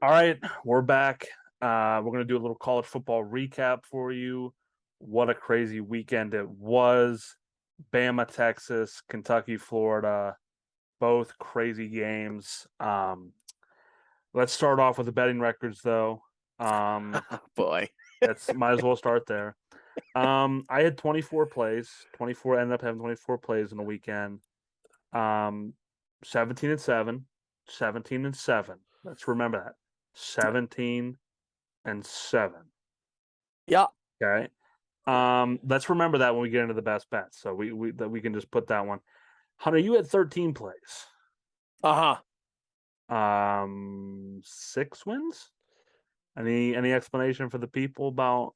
All right, we're back. We're going to do a little college football recap for you. What a crazy weekend it was. Bama, Texas, Kentucky, Florida, both crazy games. Let's start off with the betting records, though. Boy. That's might as well start there. I had 24 plays. 24 ended up having 24 plays in the weekend. 17 and 7, 17 and 7. Let's remember that. 17 and 7. Yeah. Okay. Let's remember that when we get into the best bets. So we can just put that one. Hunter, you had 13 plays. Uh-huh. 6 wins? Any explanation for the people about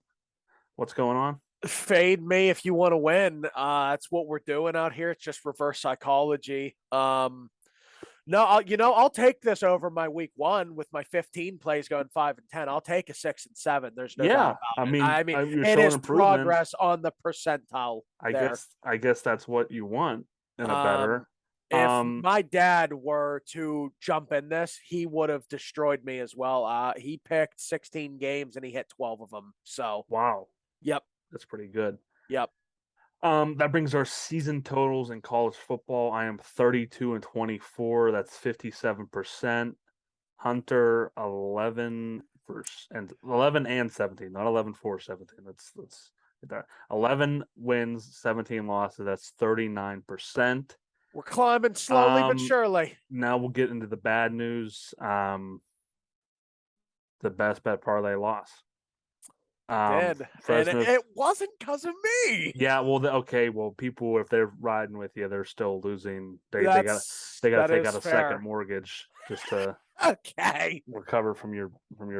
what's going on? Fade me if you want to win. That's what we're doing out here. It's just reverse psychology. No, I'll take this over my week one with my 15 plays going 5 and 10. I'll take a 6 and 7. There's no doubt Yeah, about I it. mean, I mean, you're it showing is improvement. progress on the percentile I there. guess that's what you want in a better. If my dad were to jump in this, he would have destroyed me as well. He picked 16 games and he hit 12 of them. So, Wow, yep, that's pretty good. yep. That brings our season totals in college football. I am 32 and 24. That's 57%. Hunter 11 and 11 and 17, not 11 for 17. That's 11 wins, 17 losses. That's 39%. We're climbing slowly but surely. Now we'll get into the bad news. The best bet parlay loss. Did. Fresno, And it wasn't because of me. yeah, well, okay, well, people if they're riding with you, they're still losing. They got to That take is out a fair. second mortgage just to Okay. recover from your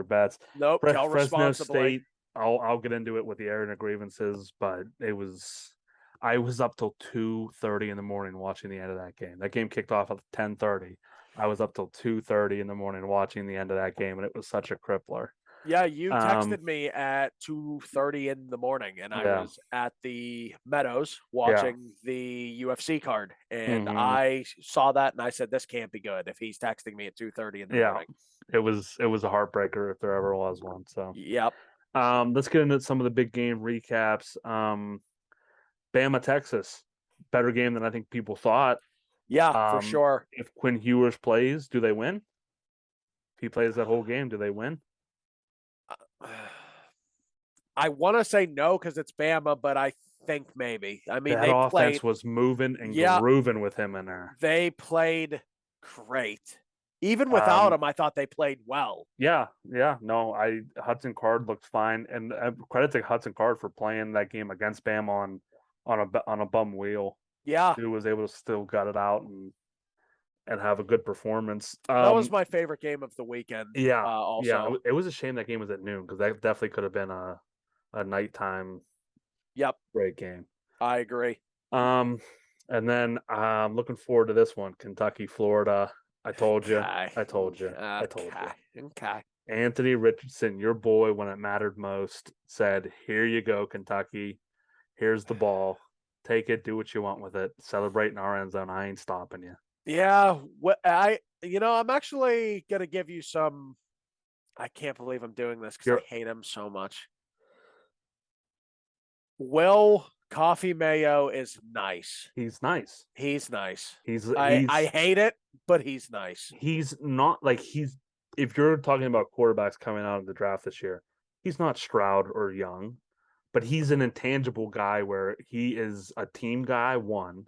bets. Nope. Tell Fresno responsibly. State. I'll get into it with the area of grievances, but I was up till 2:30 in the morning watching the end of that game. That game kicked off at 10:30. I was up till 2:30 in the morning watching the end of that game, and it was such a crippler. Yeah, you texted me at 2:30 in the morning, and I was at the Meadows watching the UFC card, and I saw that, and I said, "This can't be good." If he's texting me at 2:30 in the morning, it was a heartbreaker if there ever was one. So, yep. let's get into some of the big game recaps. Bama, Texas, better game than I think people thought. Yeah, for sure. If Quinn Ewers plays, do they win? If he plays that whole game, do they win? I want to say no because it's Bama, but I think maybe. I mean, that they offense played, was moving and grooving with him in there. They played great. Even without him, I thought they played well. Yeah. No, Hudson Card looked fine, and credit to Hudson Card for playing that game against Bama on a bum wheel. Yeah, he was able to still gut it out and have a good performance. That was my favorite game of the weekend. Yeah, also, it was a shame that game was at noon because that definitely could have been a nighttime. Yep, great game. I agree. And then I'm looking forward to this one, Kentucky, Florida. I told you. Okay. Anthony Richardson, your boy, when it mattered most, said, "Here you go, Kentucky. Here's the ball. Take it. Do what you want with it. Celebrate in our end zone. I ain't stopping you." Yeah, I'm actually gonna give you some. I can't believe I'm doing this because I hate him so much. Will Coffee Mayo is nice. He's nice. I hate it, but he's nice. He's not if you're talking about quarterbacks coming out of the draft this year, he's not Stroud or Young, but he's an intangible guy where he is a team guy. One,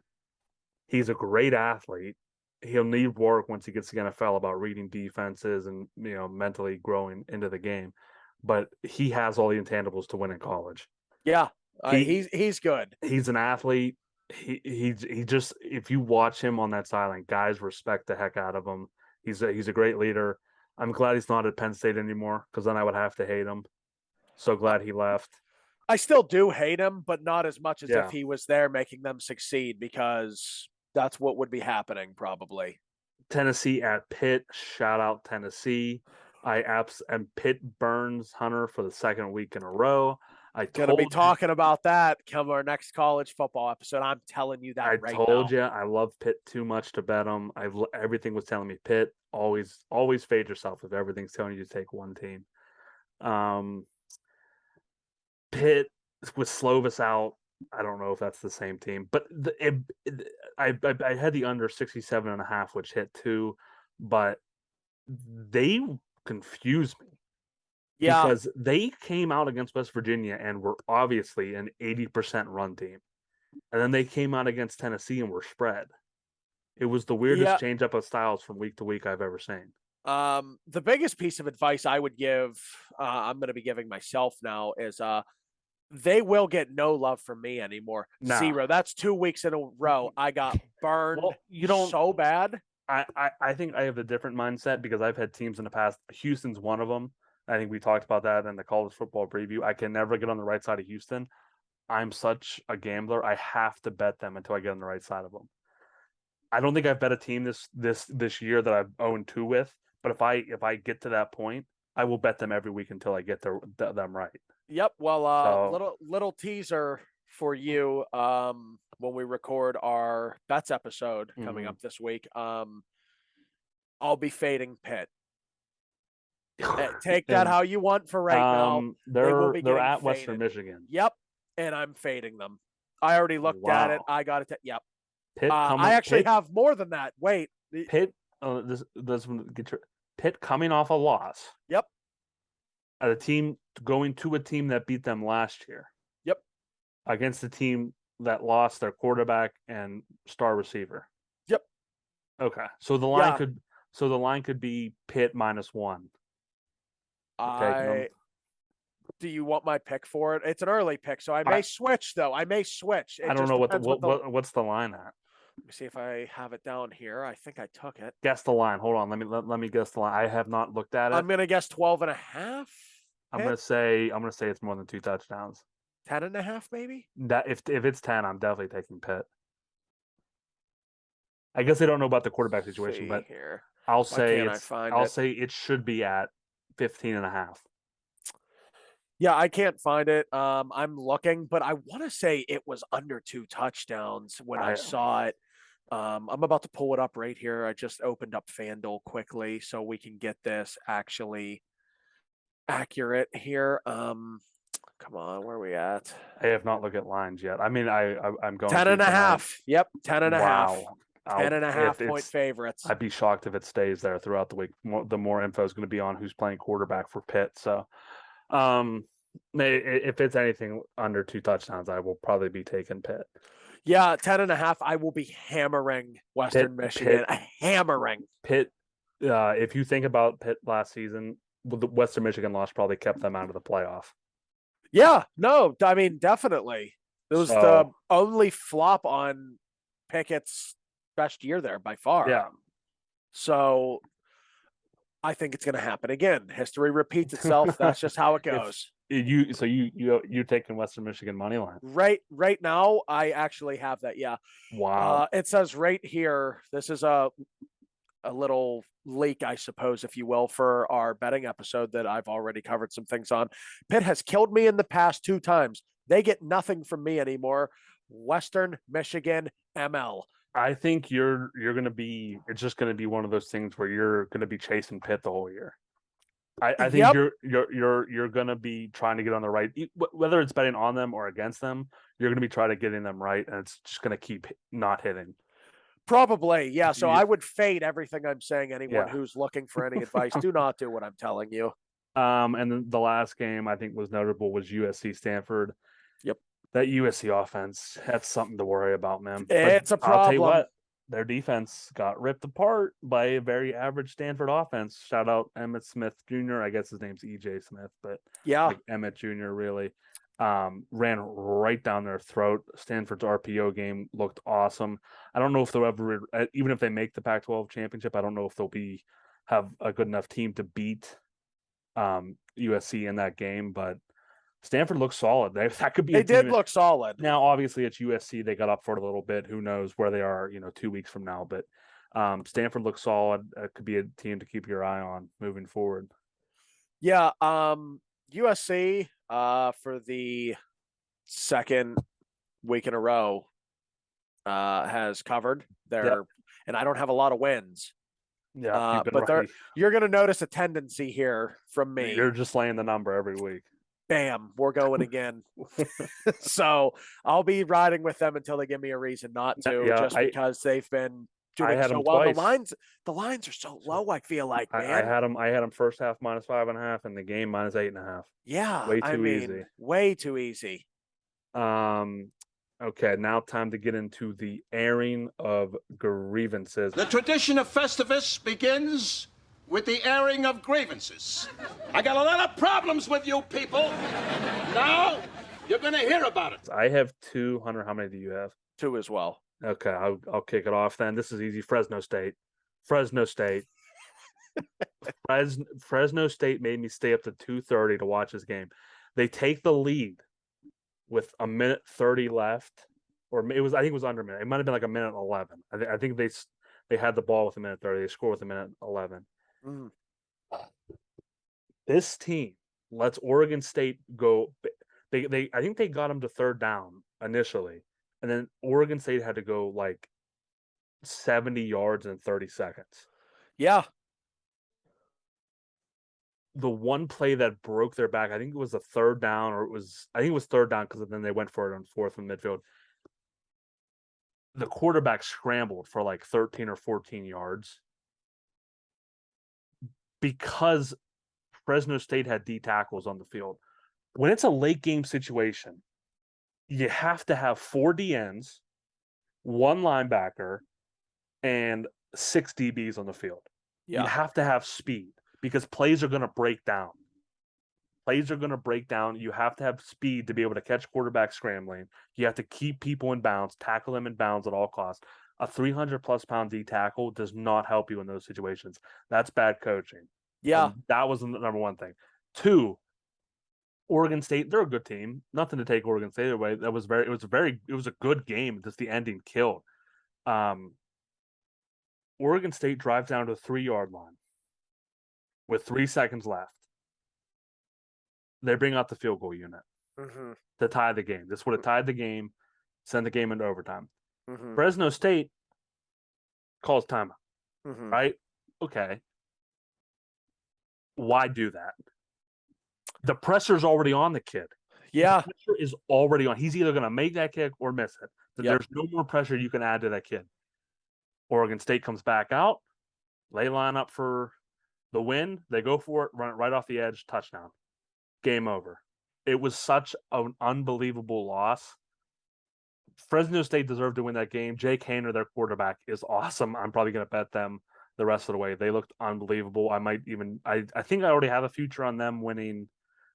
he's a great athlete. He'll need work once he gets to the NFL about reading defenses and mentally growing into the game. But he has all the intangibles to win in college. Yeah, he's good. He's an athlete. He just if you watch him on that sideline, guys respect the heck out of him. He's a great leader. I'm glad he's not at Penn State anymore because then I would have to hate him. So glad he left. I still do hate him, but not as much as if he was there making them succeed because that's what would be happening probably. Tennessee at Pitt. Shout out Tennessee. And Pitt burns Hunter for the second week in a row. I Going to be told you. talking about that come our next college football episode. I'm telling you that I right told now. you I love Pitt too much to bet them. Everything was telling me Pitt. Always fade yourself if everything's telling you to take one team. Pitt with Slovis out. I don't know if that's the same team, but I had the under 67.5, which hit too, but they confused me Yeah. because they came out against West Virginia and were obviously an 80% run team. And then they came out against Tennessee and were spread. It was the weirdest Yeah. change up of styles from week to week I've ever seen. The biggest piece of advice I would give, I'm going to be giving myself now, is they will get no love from me anymore. Nah. 0. That's 2 weeks in a row. I got burned so bad. I think I have a different mindset because I've had teams in the past. Houston's one of them. I think we talked about that in the college football preview. I can never get on the right side of Houston. I'm such a gambler. I have to bet them until I get on the right side of them. I don't think I've bet a team this year that I've 0-2 with. But if I get to that point, I will bet them every week until I get them right. Yep. Well, So, little teaser for you. When we record our bets episode coming up this week, I'll be fading Pitt. Take that how you want for right now. They're at Western Michigan. Yep, and I'm fading them. I already looked at it. I got it. Yep. Pitt. I actually have more than that. Wait. Pitt. Pitt coming off a loss. Yep. A team going to a team that beat them last year. Yep. Against a team that lost their quarterback and star receiver. Yep. Okay. So the line could be Pitt -1. Do you want my pick for it? It's an early pick, so I may switch though. I may switch. I don't know what's the line at. Let me see if I have it down here. I think I took it. Guess the line. Hold on. Let me guess the line. I have not looked at it. I'm gonna guess 12.5. I'm gonna say it's more than 2 touchdowns. 10.5, maybe. That if it's 10, I'm definitely taking Pitt. I guess I don't know about the quarterback situation, but here. I'll say it should be at 15.5. Yeah, I can't find it. I'm looking, but I want to say it was under 2 touchdowns when I saw it. I'm about to pull it up right here. I just opened up FanDuel quickly so we can get this actually accurate here. Come on, where are we at? I have not looked at lines yet. I mean, I'm going 10.5. Yep, 10.5. Wow. 10.5 point favorites. I'd be shocked if it stays there throughout the week. The more info is going to be on who's playing quarterback for Pitt. So, if it's anything under 2 touchdowns, I will probably be taking Pitt. Yeah, 10.5. I will be hammering Western Michigan. Hammering Pitt. If you think about Pitt last season, the Western Michigan loss probably kept them out of the playoff. Yeah, no, I mean, definitely. It was the only flop on Pickett's best year there by far. Yeah. So I think it's going to happen again. History repeats itself. That's just how it goes. You're taking Western Michigan money line. Right now, I actually have that. Yeah. Wow. It says right here, this is a little leak, I suppose, if you will, for our betting episode that I've already covered some things on. Pitt has killed me in the past 2 times. They get nothing from me anymore. Western Michigan ML. I think you're going to be. It's just going to be one of those things where you're going to be chasing Pitt the whole year. I think you're going to be trying to get on the right, whether it's betting on them or against them. You're going to be trying to getting them right, and it's just going to keep not hitting. Probably, yeah. So I would fade everything I'm saying. Anyone who's looking for any advice, do not do what I'm telling you. And then the last game I think was notable was USC Stanford. Yep. That USC offense, that's something to worry about, man. It's a problem. I'll tell you what, their defense got ripped apart by a very average Stanford offense. Shout out Emmett Smith Jr. I guess his name's EJ Smith, but like Emmett Jr. really ran right down their throat. Stanford's RPO game looked awesome. I don't know if they'll ever, even if they make the Pac-12 championship, I don't know if they'll have a good enough team to beat USC in that game, but Stanford looks solid. That could be. They did look solid. Now, obviously, it's USC. They got up for it a little bit. Who knows where they are? 2 weeks from now. But Stanford looks solid. It could be a team to keep your eye on moving forward. Yeah. USC. for the second week in a row has covered their, and I don't have a lot of wins. Yeah, but you're going to notice a tendency here from me. You're just laying the number every week. Bam, we're going again. So I'll be riding with them until they give me a reason not to, just because they've been doing so well. Twice. The lines are so low. I feel like, man. I had them first half -5.5, and the game -8.5. Yeah, way too easy. Way too easy. Okay, now time to get into the airing of grievances. The tradition of Festivus begins with the airing of grievances. I got a lot of problems with you people. Now you're going to hear about it. I have 2. Hunter, how many do you have? 2 as well. Okay, I'll kick it off then. This is easy. Fresno State. Fresno State made me stay up to 2:30 to watch this game. They take the lead with 1:30 left, or I think it was under a minute. It might have been like 1:11. I think they had the ball with 1:30. They scored with 1:11. Mm. This team lets Oregon State go. I think they got them to 3rd down initially, and then Oregon State had to go like 70 yards in 30 seconds. Yeah. The one play that broke their back, I think it was a 3rd down, I think it was 3rd down, because then they went for it on 4th from midfield. The quarterback scrambled for like 13 or 14 yards because Fresno State had D tackles on the field. When it's a late game situation, you have to have 4 DNs, 1 linebacker, and 6 DBs on the field. Yeah. You have to have speed, because plays are going to break down. You have to have speed to be able to catch quarterback scrambling. You have to keep people in bounds, tackle them in bounds at all costs. A 300+ pound D tackle does not help you in those situations. That's bad coaching. Yeah. And that was the number one thing. 2, Oregon State, they're a good team. Nothing to take Oregon State away. It was a good game. Just the ending killed. Oregon State drives down to the 3-yard line with 3 seconds left. They bring out the field goal unit to tie the game. This would have tied the game, send the game into overtime. Fresno State calls timeout, right? Okay. Why do that? The pressure's already on the kid. Yeah. The pressure is already on. He's either going to make that kick or miss it. Yep. There's no more pressure you can add to that kid. Oregon State comes back out. They line up for the win. They go for it, run it right off the edge, touchdown. Game over. It was such an unbelievable loss. Fresno State deserved to win that game. Jake Haener, their quarterback, is awesome. I'm probably going to bet them the rest of the way. They looked unbelievable. I think I already have a future on them winning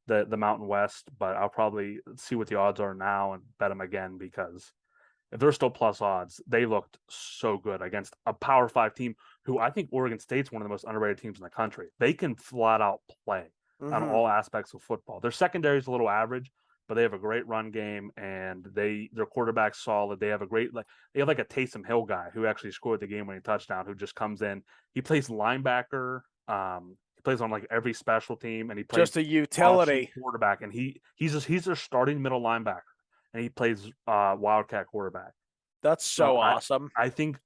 the Mountain West, but I'll probably see what the odds are now and bet them again, because if they're still plus odds, they looked so good against a Power 5 team who I think Oregon State's one of the most underrated teams in the country. They can flat out play on all aspects of football. Their secondary is a little average, but they have a great run game, and their quarterback's solid. They have a they have like a Taysom Hill guy who actually scored the game-winning touchdown, who just comes in. He plays linebacker. He plays on like every special team, and he plays just a utility quarterback. And he's their starting middle linebacker, and he plays wildcat quarterback. That's so awesome. I think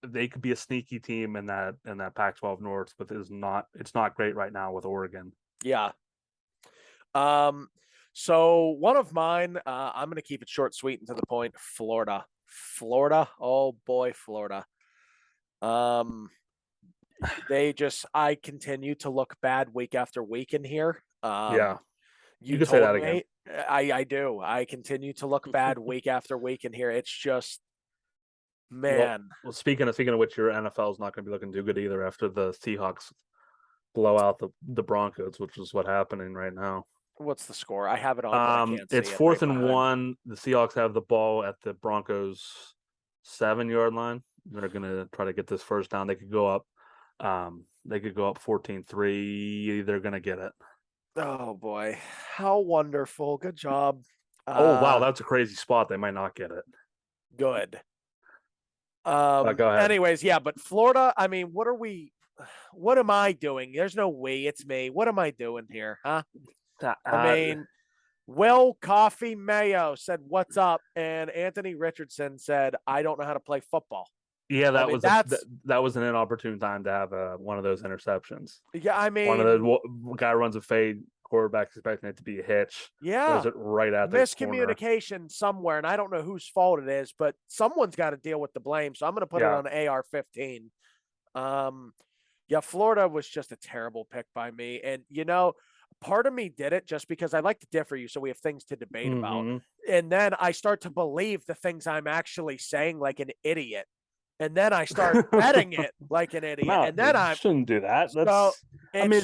they could be a sneaky team in that Pac-12 North, but it's not great right now with Oregon. Yeah. So one of mine, I'm going to keep it short, sweet, and to the point. Florida. Oh boy, Florida. I continue to look bad week after week in here. Yeah. You can say that again. I do. I continue to look bad week after week in here. It's just, man. Well, speaking of which, your NFL is not going to be looking too good either after the Seahawks blow out the Broncos, which is what's happening right now. What's the score? I have it on. But I can't see it's it 4th right and 1. The Seahawks have the ball at the Broncos 7-yard line. They're going to try to get this first down. They could go up. They could go up 14-3. They're going to get it. Oh boy, how wonderful! Good job. Oh wow, that's a crazy spot. They might not get it. Good. Go ahead. Anyways, yeah, but Florida. I mean, what am I doing? There's no we. It's me. What am I doing here, huh? I mean, Will Coffee Mayo said, "What's up?" And Anthony Richardson said, "I don't know how to play football." yeah, I mean, that was an inopportune time to have one of those interceptions. Yeah, I mean, one of those guy runs a fade, quarterback expecting it to be a hitch. Yeah, throws it right at the corner. miscommunication somewhere, and I don't know whose fault it is, but someone's got to deal with the blame. So I'm going to put it on AR-15. Yeah, Florida was just a terrible pick by me, and part of me did it just because I like to differ you, so we have things to debate about. And then I start to believe the things I'm actually saying like an idiot. And then I start betting it like an idiot. No, and then I shouldn't do that. So I mean,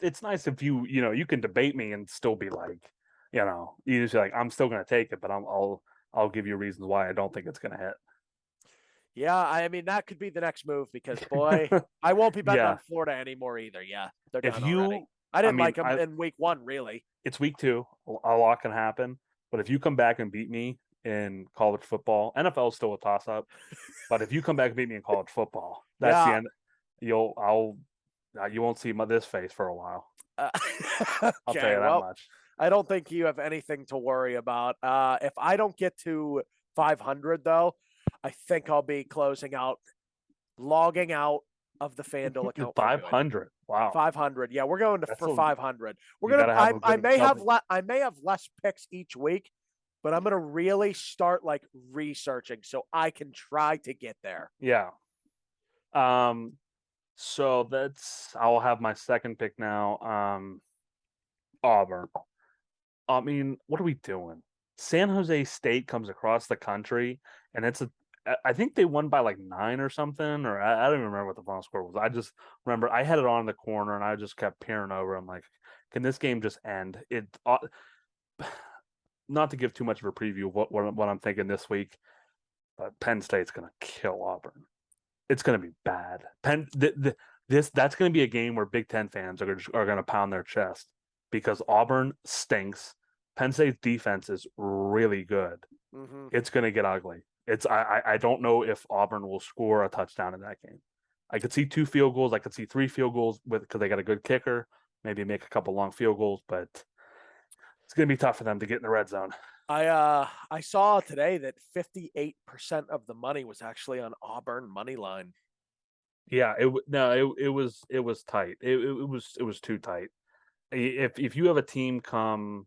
it's nice if you you can debate me and still be like, you just be like, I'm still going to take it, but I'll give you reasons why I don't think it's going to hit. Yeah, I mean that could be the next move because boy, I won't be betting on Florida anymore either. Yeah, they're done already. I didn't like them in week 1, really. It's week 2. A lot can happen, but if you come back and beat me in college football, NFL is still a toss up. But if you come back and beat me in college football, that's the end. You won't see this face for a while. I'll tell you that much. I don't think you have anything to worry about. If I don't get to 500, though, I think I'll be logging out of the FanDuel account. 500. Wow. 500. Yeah, we're going for 500. We're gonna. I may have less picks each week, but I'm gonna really start researching so I can try to get there. Yeah. So I'll have my second pick now. Auburn. I mean, what are we doing? San Jose State comes across the country, and I think they won by 9 or something, or I don't even remember what the final score was. I just remember I had it on in the corner, and I just kept peering over. I'm like, can this game just end? Not to give too much of a preview of what I'm thinking this week, but Penn State's going to kill Auburn. It's going to be bad. That's going to be a game where Big Ten fans are going to pound their chest because Auburn stinks. Penn State's defense is really good. Mm-hmm. It's going to get ugly. I don't know if Auburn will score a touchdown in that game. I could see 2 field goals. I could see 3 field goals because they got a good kicker. Maybe make a couple long field goals, but it's going to be tough for them to get in the red zone. I saw today that 58% of the money was actually on Auburn money line. Yeah, it was tight. It was too tight. If you have a team come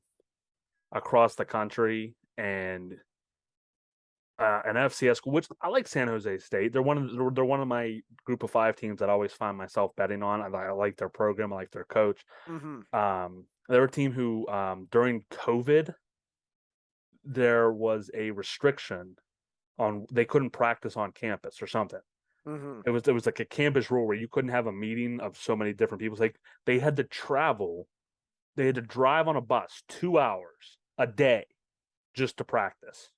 across the country and an FCS school, which I like San Jose State. They're one of my group of 5 teams that I always find myself betting on. I like their program. I like their coach. Mm-hmm. They're a team who during COVID there was a restriction on they couldn't practice on campus or something. Mm-hmm. It was like a campus rule where you couldn't have a meeting of so many different people. Like they had to travel, they had to drive on a bus 2 hours a day just to practice.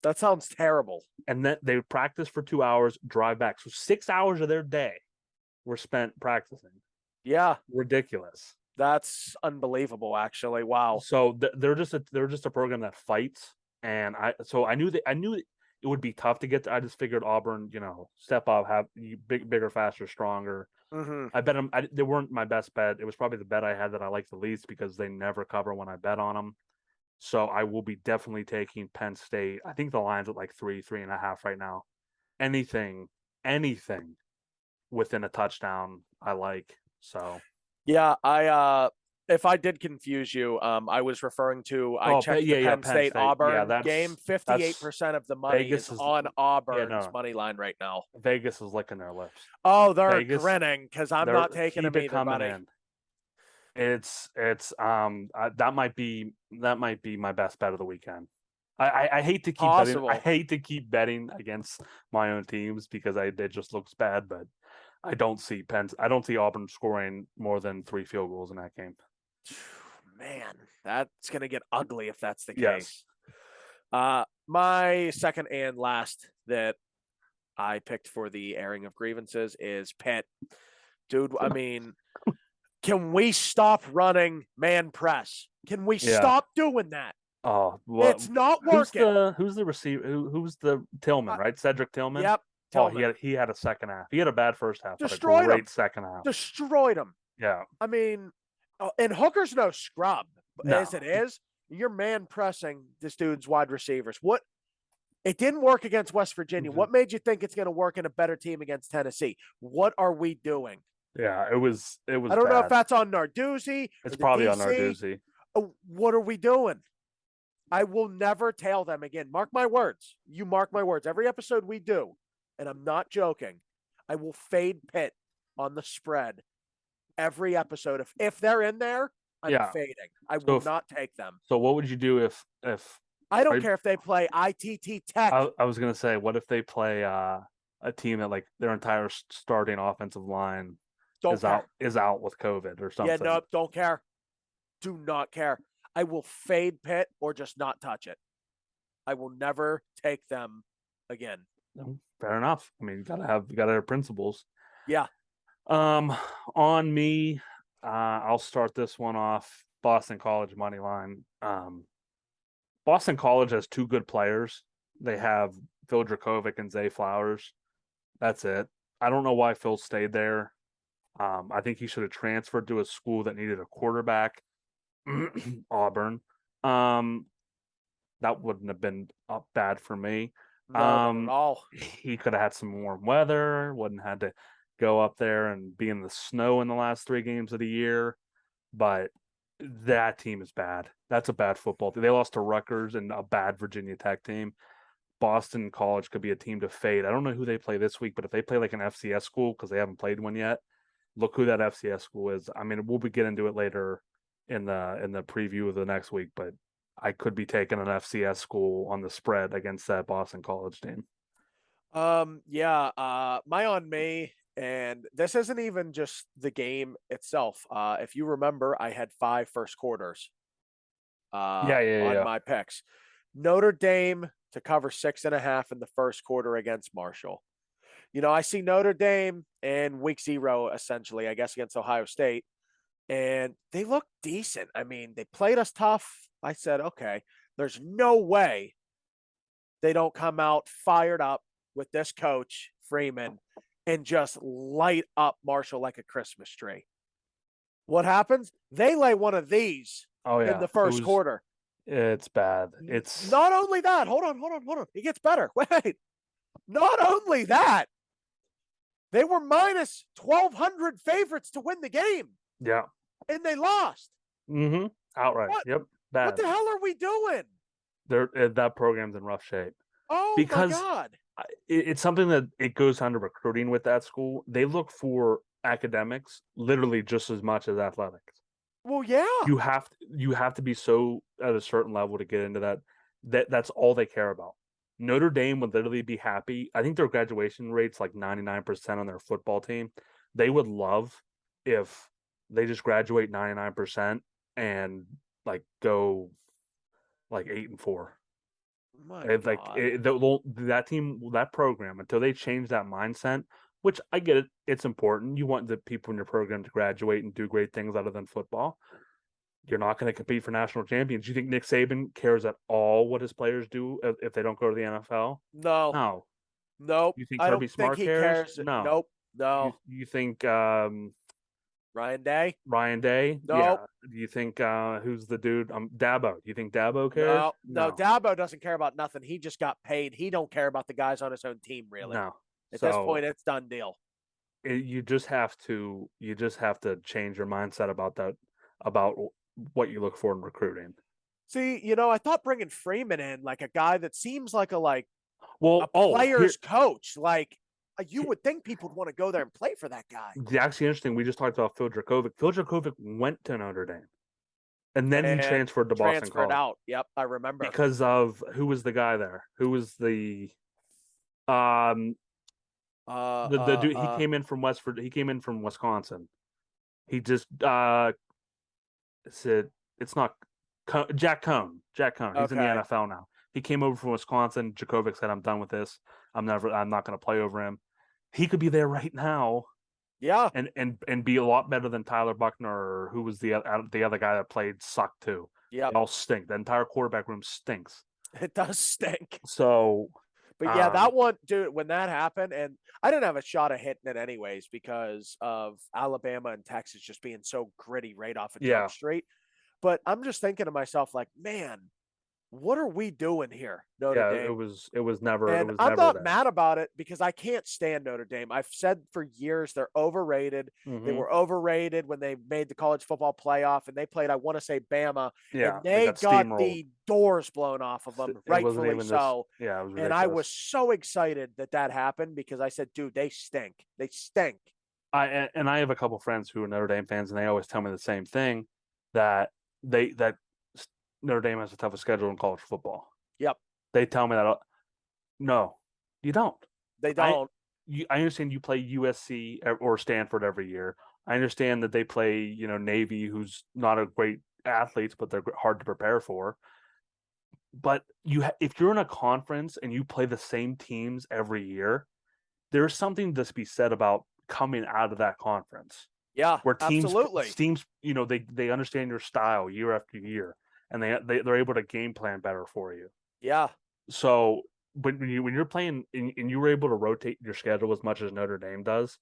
That sounds terrible. And then they would practice for 2 hours, drive back. So 6 hours of their day were spent practicing. Yeah, ridiculous. That's unbelievable, actually. Wow. So they're just a program that fights, and I knew it would be tough to get. I just figured Auburn, step up, have bigger, faster, stronger. Mm-hmm. I bet them. They weren't my best bet. It was probably the bet I had that I liked the least because they never cover when I bet on them. So I will be definitely taking Penn State. I think the line's at 3.5 right now. Anything within a touchdown, I like. So yeah, if I did confuse you, I was referring to checked the Penn State Auburn game. 58% of the money is on Auburn's money line right now. Vegas is licking their lips. Oh, they're grinning because I'm not taking them either, buddy. It's that might be my best bet of the weekend. I hate to keep betting. I hate to keep betting against my own teams because it just looks bad, but I don't see Auburn scoring more than 3 field goals in that game. Man, that's gonna get ugly if that's the case. My second and last that I picked for the airing of grievances is Pitt. Dude, I mean, can we stop running man press? Can we stop doing that? Oh, well, it's not working. Who's the receiver? Who's the Tillman? Right, Cedric Tillman. Yep. Tillman. Oh, he had a second half. He had a bad first half. Destroyed but a great him. Second half. Destroyed him. Yeah. I mean, Oh, and Hooker's no scrub No. as it is. You're man pressing this dude's wide receivers. What? It didn't work against West Virginia. Mm-hmm. What made you think it's going to work in a better team against Tennessee? What are we doing? Yeah, it was I don't know if that's on Narduzzi. It's or the probably on DC. Narduzzi. What are we doing? I will never tail them again. Mark my words. You mark my words. Every episode we do, and I'm not joking, I will fade Pitt on the spread every episode. If they're in there, I'm fading. I will not take them. So what would you do if I don't care if they play ITT Tech. I was gonna say, what if they play a team that like their entire starting offensive line is out with COVID or something? Yeah, no, don't care. Do not care. I will fade Pitt or just not touch it. I will never take them again. Fair enough. I mean, you gotta have principles. Yeah. On me, I'll start this one off. Boston College money line. Boston College has two good players. They have Phil Dracovic and Zay Flowers. That's it. I don't know why Phil stayed there. I think he should have transferred to a school that needed a quarterback. Auburn. That wouldn't have been bad for me. Not at all. He could have had some warm weather, wouldn't have had to go up there and be in the snow in the last 3 games of the year. But that team is bad. That's a bad football team. They lost to Rutgers and a bad Virginia Tech team. Boston College could be a team to fade. I don't know who they play this week, but if they play like an FCS school, because they haven't played one yet, look who that FCS school is. I mean, we'll be getting into it later in the preview of the next week, but I could be taking an FCS school on the spread against that Boston College team. My on me, and this isn't even just the game itself. If you remember, I had 5 first quarters. On my picks. Notre Dame to cover 6.5 in the first quarter against Marshall. You know, I see Notre Dame in week 0, essentially, I guess, against Ohio State, and they look decent. I mean, they played us tough. I said, okay, there's no way they don't come out fired up with this coach, Freeman, and just light up Marshall like a Christmas tree. What happens? They lay one of these in the first quarter. It's bad. It's not only that. Hold on. It gets better. Wait. Not only that, they were minus 1,200 favorites to win the game. Yeah. And they lost. Mm-hmm. Outright. Yep. Bad. What the hell are we doing? That program's in rough shape. Oh, because my God. It's something that it goes under recruiting with that school. They look for academics literally just as much as athletics. Well, yeah. You have to be so at a certain level to get into that. That's all they care about. Notre Dame would literally be happy. I think their graduation rate's like 99% on their football team. They would love if they just graduate 99% and like go like 8-4. It's like that team, that program, until they change that mindset, which I get it, it's important. You want the people in your program to graduate and do great things other than football. You're not going to compete for national champions. You think Nick Saban cares at all what his players do if they don't go to the NFL? No. Nope. You think Kirby Smart cares? No. Nope. No. You think Ryan Day? No. Yeah. Do you think who's the dude? Dabo. Do you think Dabo cares? No. Dabo doesn't care about nothing. He just got paid. He don't care about the guys on his own team, really. No. At this point, it's done deal. You just have to change your mindset about that, about what you look for in recruiting. See, I thought bringing Freeman in, like a guy that seems like a player's coach, like you would think people would want to go there and play for that guy. It's actually interesting. We just talked about Phil Dracovic. Phil Dracovic went to Notre Dame, and then he transferred to Boston College. Out. Yep, I remember. Because of who was the guy there? Who was the dude? He came in from He came in from Wisconsin. He just said it's not Jack Cohn. Jack Cohn. He's in the NFL now. He came over from Wisconsin. Dracovic said, "I'm done with this. I'm not going to play over him." He could be there right now. Yeah. And be a lot better than Tyler Buckner, or who was the other guy that played sucked too. Yeah. They all stink. The entire quarterback room stinks. It does stink. So, But yeah, that one, dude, when that happened, and I didn't have a shot of hitting it anyways because of Alabama and Texas just being so gritty right off of Jump Street. But I'm just thinking to myself, like, man, what are we doing here, Notre Dame? It was never. And I'm not mad about it because I can't stand Notre Dame. I've said for years they're overrated. They were overrated when they made the college football playoff, and they played, I want to say, Bama, and they got the doors blown off of them, rightfully so. It was ridiculous. And I was so excited that happened because I said, dude, they stink. They stink. I have a couple friends who are Notre Dame fans, and they always tell me the same thing, that Notre Dame has the toughest schedule in college football. Yep. They tell me that. No, you don't. They don't. I understand you play USC or Stanford every year. I understand that they play, Navy, who's not a great athletes, but they're hard to prepare for. But if you're in a conference and you play the same teams every year, there's something to be said about coming out of that conference. Yeah, where teams, absolutely. They understand your style year after year, and they're able to game plan better for you. Yeah. So, but when you're playing and you were able to rotate your schedule as much as Notre Dame does,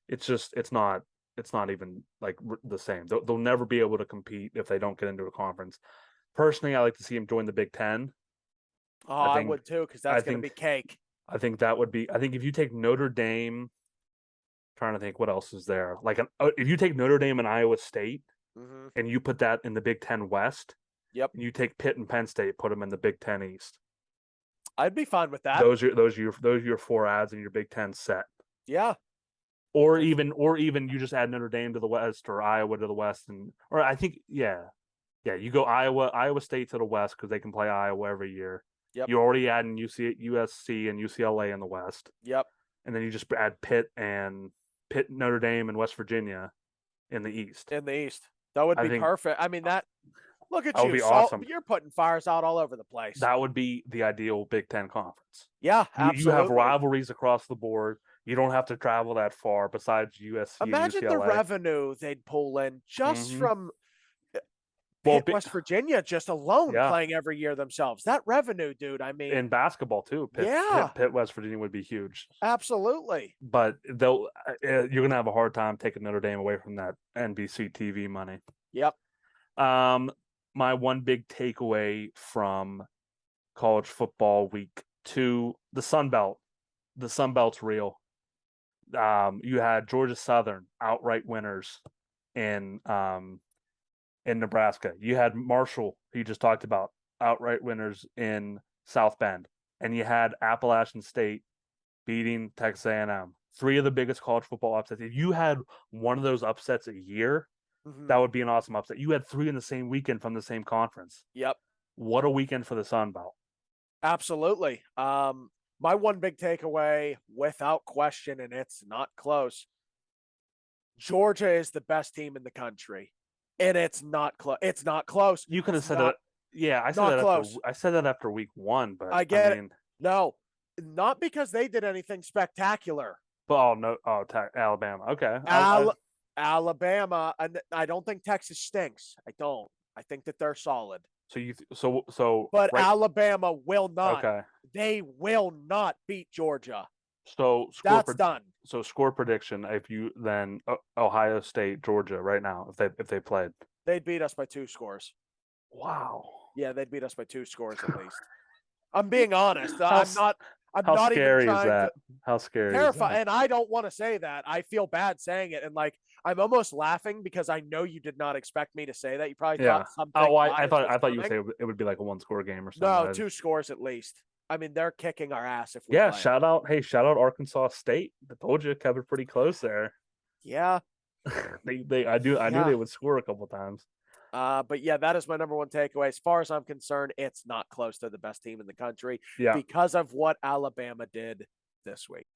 it's not even like the same. They'll never be able to compete if they don't get into a conference. Personally, I like to see them join the Big Ten. Oh, I would too, because that's going to be cake. I think that would be. I think if you take Notre Dame, trying to think what else is there. Like if you take Notre Dame and Iowa State, and you put that in the Big Ten West, yep. And you take Pitt and Penn State, put them in the Big Ten East. I'd be fine with that. Those are your 4 adds in your Big Ten set. Yeah. Or even you just add Notre Dame to the West or Iowa to the West, or I think you go Iowa State to the West because they can play Iowa every year. Yep. You already add in USC and UCLA in the West. Yep. And then you just add Pitt, Notre Dame, and West Virginia in the East. That would be perfect. I mean, look at you. Be awesome. You're putting fires out all over the place. That would be the ideal Big Ten conference. Yeah, absolutely. You have rivalries across the board. You don't have to travel that far besides USC. Imagine UCLA. the revenue they'd pull in just from West Virginia just alone playing every year themselves. That revenue, dude, I mean. In basketball, too. Pitt, West Virginia would be huge. Absolutely. But you're going to have a hard time taking Notre Dame away from that NBC TV money. Yep. My one big takeaway from college football week 2, the Sun Belt. The Sun Belt's real. You had Georgia Southern outright winners in Nebraska. You had Marshall, who you just talked about, outright winners in South Bend, and you had Appalachian State beating Texas A&M. 3 of the biggest college football upsets. If you had one of those upsets a year, that would be an awesome upset. You had 3 in the same weekend from the same conference. Yep. What a weekend for the Sun Belt. Absolutely. My one big takeaway, without question, and it's not close, Georgia is the best team in the country. And it's not close. It's not close. You could have said that. Yeah, I said that after week 1, but I get it. No, not because they did anything spectacular. Alabama. Okay. Alabama, and I don't think Texas stinks. I don't. I think that they're solid. But Alabama will not. Okay. They will not beat Georgia. So that's done. So score prediction: if you then Ohio State, Georgia, right now, if they played, they'd beat us by 2 scores. Wow. Yeah, they'd beat us by 2 scores at least. I'm being honest. I'm how not scary even is that? How scary? Terrifying. Is that? And I don't want to say that. I feel bad saying it, and I'm almost laughing because I know you did not expect me to say that. You probably thought something. Oh, I thought you would say it would be like a 1-score game or something. No, 2 scores at least. I mean, they're kicking our ass if we play. Shout out Arkansas State. I told you, kept it pretty close there. Yeah. I knew they would score a couple times. But yeah, that is my number 1 takeaway. As far as I'm concerned, it's not close to the best team in the country because of what Alabama did this week.